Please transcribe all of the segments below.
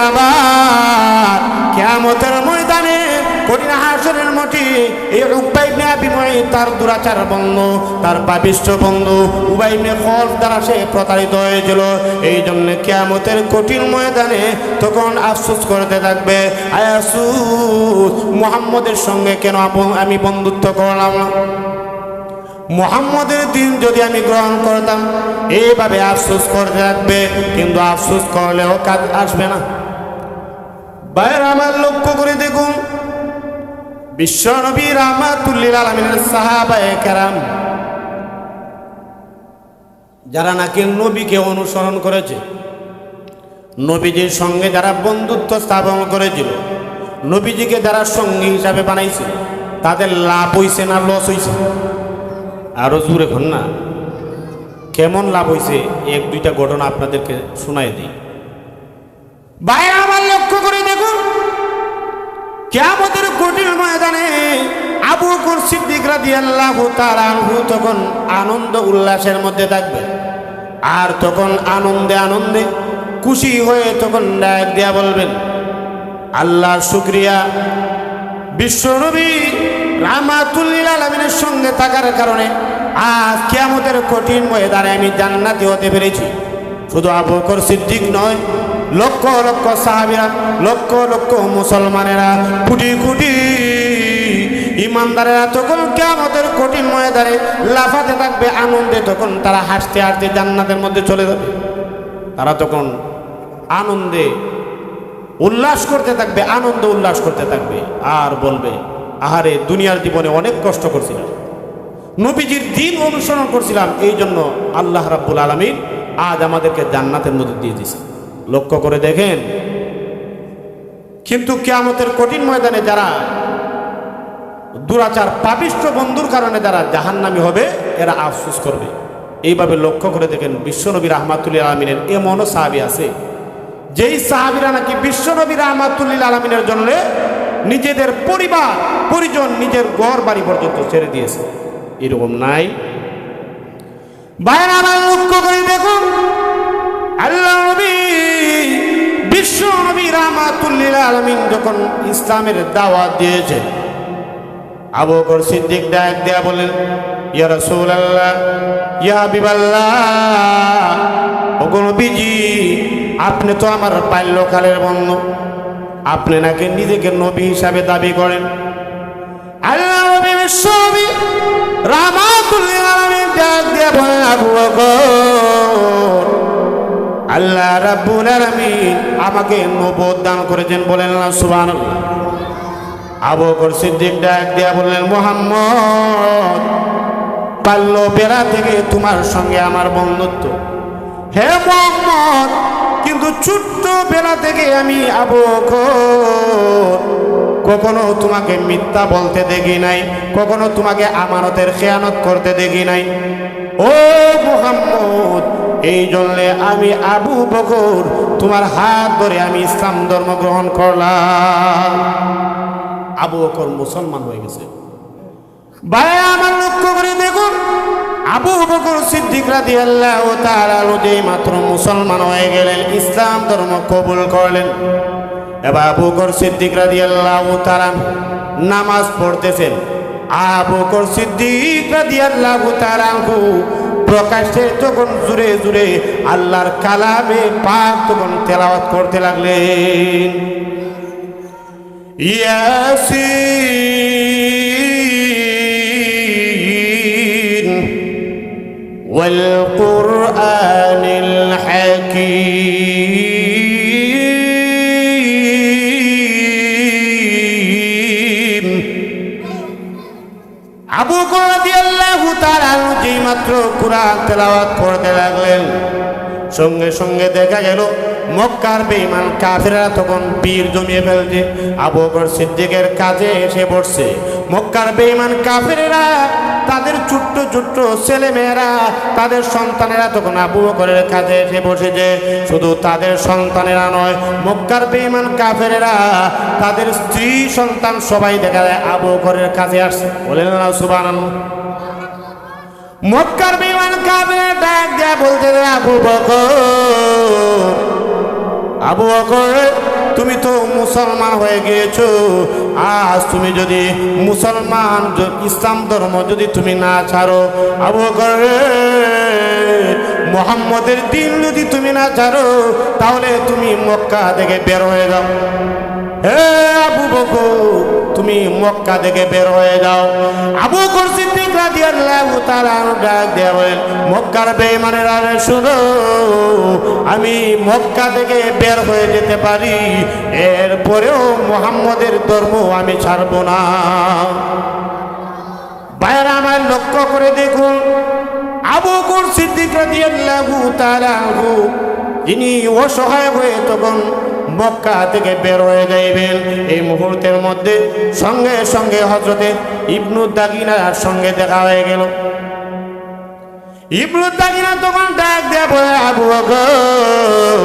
আবার কিয়ামতের ময়দানে কঠিন হাসরের মাঠে এই উকবা ইবনে আবি মুআইত তার দুরাচার বন্ধু, তার পাপিষ্ঠ বন্ধু উবাই ইবনে খালফ দ্বারা সে প্রতারিত হয়েছিল। এই জন্য কিয়ামতের কঠিন ময়দানে তখন আফসোস করতে থাকবে, আয় আফসোস মুহাম্মদের সঙ্গে কেন আমি বন্ধুত্ব করলাম না, মুহাম্মদের দিন যদি আমি গ্রহণ করতাম। এইভাবে আফসোস করতে থাকবে, কিন্তু আফসোস করলেও কাজ আসবে না। ভাইরা আমার লক্ষ্য করে দেখুন, বিশ্ব নবী রাহমাতুল লিল আলামিনের সাহাবায়ে কেরাম যারা নাকি নবীকে অনুসরণ করেছে, নবীজির সঙ্গে যারা বন্ধুত্ব স্থাপন করেছিল, নবীজিকে যারা সঙ্গী হিসাবে বানাইছিল, তাদের লাভ হইছে না লস হইছে? আরো জোরে এখন না, কেমন লাভ হইছে এক দুইটা ঘটনা আপনাদেরকে শোনাই দিই। ভাইরা আমার লক্ষ্য করে দেখুন, কিয়ামতের কঠিন ময়দানে আবু বকর সিদ্দিক রাদিয়াল্লাহু তাআলা আনহু তখন আনন্দ উল্লাসের মধ্যে থাকবে। আর তখন আনন্দে আনন্দে খুশি হয়ে তখন ডাক দিয়া বলবেন, আল্লাহর শুকরিয়া, বিশ্বনবী রাহমাতুল লিল আলামিনের সঙ্গে থাকার কারণে আজ কিয়ামতের কঠিন ময়দানে আমি জান্নাতি হতে পেরেছি। শুধু আবু বকর সিদ্দিক নয়, লক্ষ লক্ষ সাহাবীরা, লক্ষ লক্ষ মুসলমানেরা, কোটি কোটি ইমানদারেরা তখন কিয়ামতের কঠিন ময়দানে লাফাতে থাকবে আনন্দে। তখন তারা হাসতে হাসতে জান্নাতের মধ্যে চলে যাবে। তারা তখন আনন্দে উল্লাস করতে থাকবে, আনন্দ উল্লাস করতে থাকবে, আর বলবে, আহারে দুনিয়ার জীবনে অনেক কষ্ট করছিলাম, নবীজির দিন অনুসরণ করছিলাম, এই জন্য আল্লাহ রাব্বুল আলামিন আজ আমাদেরকে জান্নাতের মধ্যে দিয়ে দিয়েছে। লক্ষ্য করে দেখেন, কিন্তু কিয়ামতের কঠিন ময়দানে যারা দুরাচার পাপিষ্ঠ বন্ধুর কারণে যারা জাহান্নামী হবে, এরা আফসোস করবে। এইভাবে লক্ষ্য করে দেখেন, বিশ্বনবী রাহমাতুল লিল আলামিনের এমনও সাহাবী আছে যেই সাহাবীরা নাকি বিশ্বনবী রাহমাতুল লিল আলামিনের জন্য নিজেদের পরিবার পরিজন, নিজের ঘর বাড়ি পর্যন্ত ছেড়ে দিয়েছে। এরকম নাই? বাইরে আমার লক্ষ্য করে দেখুন, আল্লাহ নবী বিশ্ব নবী রাহমাতুল লিল আলামিন যখন ইসলামের দাওয়াত দিয়েছে, আবু বকর সিদ্দিক ডাক দেয়া বলেন, ইয়া রাসূলুল্লাহ, ইয়া হাবিবাল্লাহ, ওগো নবীজি, আপনি তো আমার বাল্যকালের বন্ধু, আপনি নাকি নিজেকে নবী হিসাবে দাবি করেন। আল্লাহ নবী বিশ্ব নবী রাহমাতুল লিল আলামিন ডাক দেয়া বলেন, আবু বকর, আল্লাহ রাব্বুল আলামিন আমাকে নবুয়ত দান করেছেন, বলেন না সুবহানাল্লাহ। আবু বকর সিদ্দিক ডাক দেয়া বললেন, মুহাম্মদ, বাল্য বেলা থেকে তোমার সঙ্গে আমার বন্ধুত্ব, হে মুহাম্মদ, কিন্তু ছোট্ট বেলা থেকে আমি আবু বকর কখনো তোমাকে মিথ্যা বলতে দেখি নাই, কখনো তোমাকে আমানতের খেয়ানত করতে দেখি নাই। ও মুহাম্মদ, এই জন্য আমি আবু বকর তোমার হাত ধরে আমি ইসলাম ধর্ম গ্রহণ করলাম। আবু বকর মুসলমান হয়ে গেছে। ভাই আমার লক্ষ্য করে দেখুন, আবু বকর সিদ্দিক রাদিয়াল্লাহু তাআলা যেই মাত্র মুসলমান হয়ে গেলেন, ইসলাম ধর্ম কবুল করলেন, এবার আবু বকর সিদ্দিক রাদিয়াল্লাহু তাআলা নামাজ পড়তেছেন। আবু বকর সিদ্দিক রাদিয়াল্লাহু তাআলা প্রকাশ্যে তখন জুড়ে জুড়ে আল্লাহর কালামে পাক তখন তেলাওয়াত করতে লাগলেন, ইয়াসিন ওয়াল কুরআনিল হাকীম। আবু বকর রাদিয়াল্লাহু তাআলা যেই মাত্র কুরআন তেলাওয়াত করতে লাগলেন, সঙ্গে সঙ্গে দেখা গেল মক্কার বেঈমান কাফেররা তখন বীর জমিয়ে ফেলছে, আবু বকর সিদ্দিকের কাছে এসে বসছে। মক্কার বেঈমান কাফেররা তাদের ছোট্ট ছোট্ট ছেলে মেয়েরা, তাদের সন্তানেরা তখন আবু বকরের কাছে এসে বসেছে। শুধু তাদের সন্তানেরা নয়, মক্কার বেঈমান কাফেররা তাদের স্ত্রী সন্তান সবাই দেখা যায় আবু বকরের কাছে আসছে, বলেন না সুবহানাল্লাহ। মক্কার বেঈমান কাফেররা ডাক দেয়া বলতে, আবু বকর, আবু বকর, তুমি তো মুসলমান হয়ে গিয়েছো, আজ তুমি যদি মুসলমান ইসলাম ধর্ম যদি তুমি না ছাড়ো, আবু বকর মুহাম্মদের দিন যদি তুমি না ছাড়ো, তাহলে তুমি মক্কা থেকে বের হয়ে যাও। হে আবু বকর, তুমি মক্কা থেকে বের হয়ে যাও। আবু বকর সিদ্দিক রাদিয়াল্লাহু তাআলা ডাক দিয়ে বলেন, মক্কার বেঈমানেরা শুনো, আমি মক্কা থেকে বের হয়ে যেতে পারি, এরপরেও মুহাম্মদের ধর্ম আমি ছাড়ব না। ভাইরা আমার, লক্ষ্য করে দেখুন, আবু বকর সিদ্দিক রাদিয়াল্লাহু তাআলা যিনি অসহায় হয়ে তখন মক্কা থেকে বের হয়ে যাইবেন, এই মুহূর্তের মধ্যে সঙ্গে সঙ্গে হযরতে ইবনু দাগিনার সঙ্গে দেখা হয়ে গেল। ইবনু দাগিনা তখন ডাক দিয়ে বলে, আবু বকর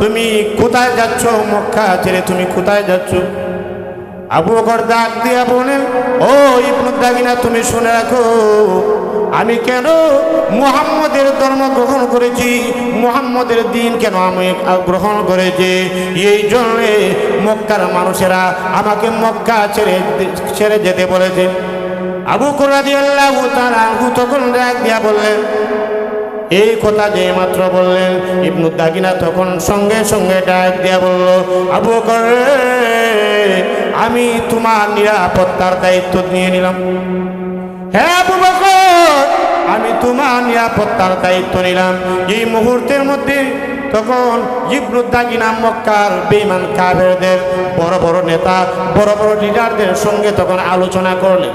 তুমি কোথায় যাচ্ছ? মক্কা ছেড়ে তুমি কোথায় যাচ্ছ? আবু বকর ডাক দিয়ে বলেন, ও ইবনু দাগিনা, তুমি শুনে রাখো, আমি কেন মুহাম্মদের ধর্ম গ্রহণ করেছি, মুহাম্মদের দিন কেন আমি গ্রহণ করেছি, এই জন্যে মক্কার মানুষেরা আমাকে মক্কা ছেড়ে যেতে বলেছে। আবু বকর রাদিয়াল্লাহু তাআলা তখন ডাক দিয়া বললেন, এই কথা যে মাত্র বললেন, ইবনু দাগিনা তখন সঙ্গে সঙ্গে ডাক দিয়া বলল, আবু বকর আমি তোমার নিরাপত্তার দায়িত্ব নিয়ে নিলাম। হ্যাঁ আবু বকর, আমি তোমার নিরাপত্তার দায়িত্ব নিলাম। এই মুহূর্তের মধ্যে তখন ইবনু দাগিনা মক্কার বেঈমান কাফেরদের বড় বড় নেতা, বড় বড় লিডারদের সঙ্গে তখন আলোচনা করলেন।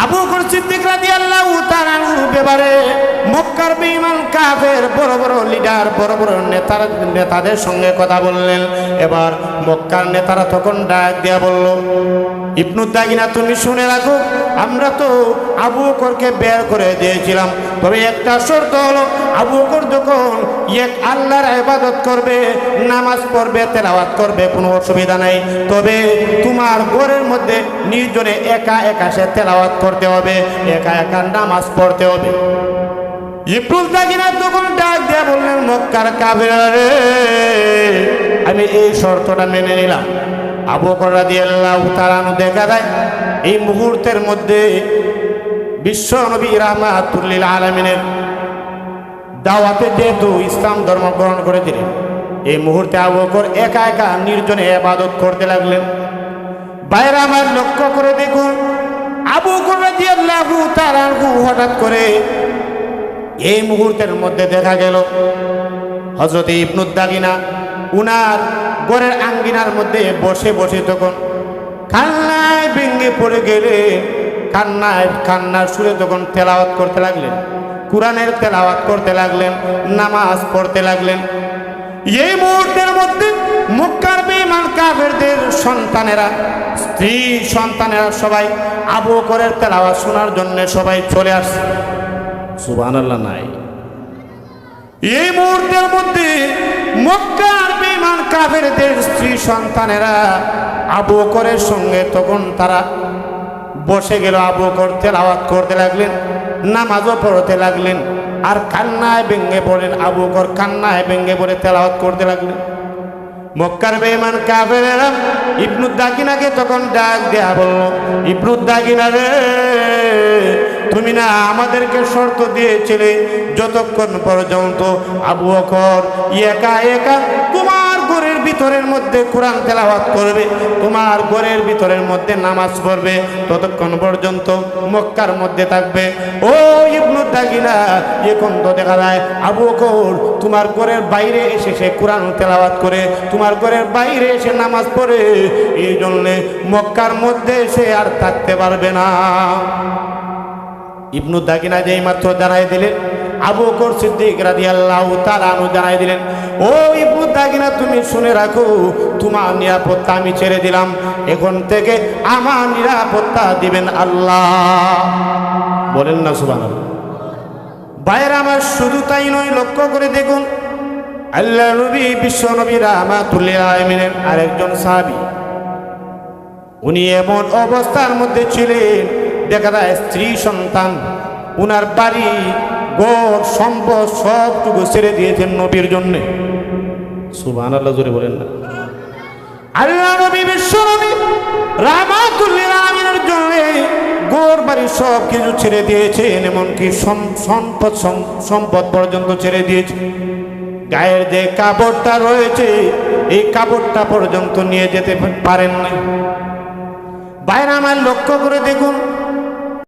আবু বকর সিদ্দিক রাদিয়াল্লাহু তাআলা ব্যাপারে মক্কার বেঈমান কাফের বড় বড় লিডার, বড় বড় নেতাদের সঙ্গে কথা বললেন। এবার মক্কার নেতারা তখন ডাক দিয়া বলল, ইবনু দাগিনা তুমি শুনে রাখো, আমরা তো আবু বকরকে বের করে দিয়েছিলাম, তবে একটা শর্ত হলো, আবু বকর যখন এক আল্লাহর ইবাদত করবে, নামাজ পড়বে, তেলাওয়াত করবে, কোনো অসুবিধা নাই, তবে তোমার ঘরের মধ্যে নির্জনে একা একা সে তেলাওয়াত করতে হবে, একা একা নামাজ পড়তে হবে। ইবনু দাগিনা তখন ডাক দিয়ে বললেন, মক্কার কাফেররা রে, আমি এই শর্তটা মেনে নিলাম। আবু বকর রাদিয়াল্লাহু তাআলা দেখা যায় এই মুহূর্তের মধ্যে বিশ্ব নবী রাহমাতুল লিল আলামিনের দাওয়াতে যেহেতু ইসলাম ধর্ম গ্রহণ করেছিলেন, এই মুহূর্তে আবু বকর একা একা নির্জনে ইবাদত করতে লাগলেন। বাইরে আমার লক্ষ্য করে দেখুন, আবু বকর রাদিয়াল্লাহু তাআলা হঠাৎ করে এই মুহূর্তের মধ্যে দেখা গেল হযরত ইবনু দাগিনা উনার ঘরের আঙ্গিনার মধ্যে বসে বসে তখন কান্নায় ভেঙে পড়ে গেলে, কান্নার সুরে তখন তেলাওয়াত করতে লাগলেন, কোরআনের তেলাওয়াত করতে লাগলেন, নামাজ পড়তে লাগলেন। এই মুহূর্তের মধ্যে মক্কার বেঈমান কাফেরদের সন্তানেরা, স্ত্রী সন্তানেরা সবাই আবু বকরের তেলাওয়াত শোনার জন্য সবাই চলে আসছে। সুবহানাল্লাহ নাই। এই মুহূর্তের মধ্যে মক্কার বেঈমান কাফেরদের স্ত্রী সন্তানেরা আবু বকরের সঙ্গে তখন তারা বসে গেল। আবু বকর তেলাওয়াত করতে লাগলেন, নামাজও পড়তে লাগলেন, আর কান্নায় ভেঙে পড়লেন। আবু বকর কান্নায় ভেঙে পড়ে তেলাওয়াত করতে লাগলেন। মক্কার বেঈমান কাফেরেরা ইবনু দাগিনাকে তখন ডাক দেয়া বলল, ইবনু দাগিনা রে, তুমি না আমাদেরকে শর্ত দিয়েছিলে যতক্ষণ পর্যন্ত আবু বকর একা একা তোমার ঘরের ভিতরের মধ্যে কোরআন তেলাওয়াত করবে, তোমার ঘরের ভিতরের মধ্যে নামাজ পড়বে, ততক্ষণ পর্যন্ত মক্কার মধ্যে থাকবে। ও ইবনু দাগিনা, এখন তো দেখা যায় আবু বকর তোমার ঘরের বাইরে এসে সে কোরআন তেলাওয়াত করে, তোমার ঘরের বাইরে এসে নামাজ পড়ে, এই জন্যে মক্কার মধ্যে সে আর থাকতে পারবে না। ইবনু দাগিনা যেই মাত্র জানাই দিলেন, আবু বকর সিদ্দিক রাদিয়াল্লাহু তাআলা জানাই দিলেন, ও ইবনু দাগিনা তুমি শুনে রাখো, তোমার নিরাপত্তা আমি ছেড়ে দিলাম, এখন থেকে আমার নিরাপত্তা দিবেন আল্লাহ। বলেন না সুবহানাল্লাহ। ভাইরা আমার, শুধু তাই নয়, লক্ষ্য করে দেখুন, আল্লাহ নবী বিশ্ব নবী রাহমাতুল লিল আলামিনের আরেকজন সাহাবী, উনি এমন অবস্থার মধ্যে ছিলেন, দেখা যায় স্ত্রী সন্তান, উনার বাড়ি ঘর সম্পদ সবটুকু ছেড়ে দিয়েছেন নবীর জন্যে। সুবহানাল্লাহ, জোরে বলেন না। আল্লাহ নবী বিশ্ব নবী রাহমাতুল লিল আলামিনের জন্য ঘর বাড়ি সব কিছু ছেড়ে দিয়েছেন, এমনকি সম্পদ পর্যন্ত ছেড়ে দিয়েছে। গায়ের যে কাপড়টা রয়েছে এই কাপড়টা পর্যন্ত নিয়ে যেতে পারেন না। বাইরে আমার লক্ষ্য করে দেখুন,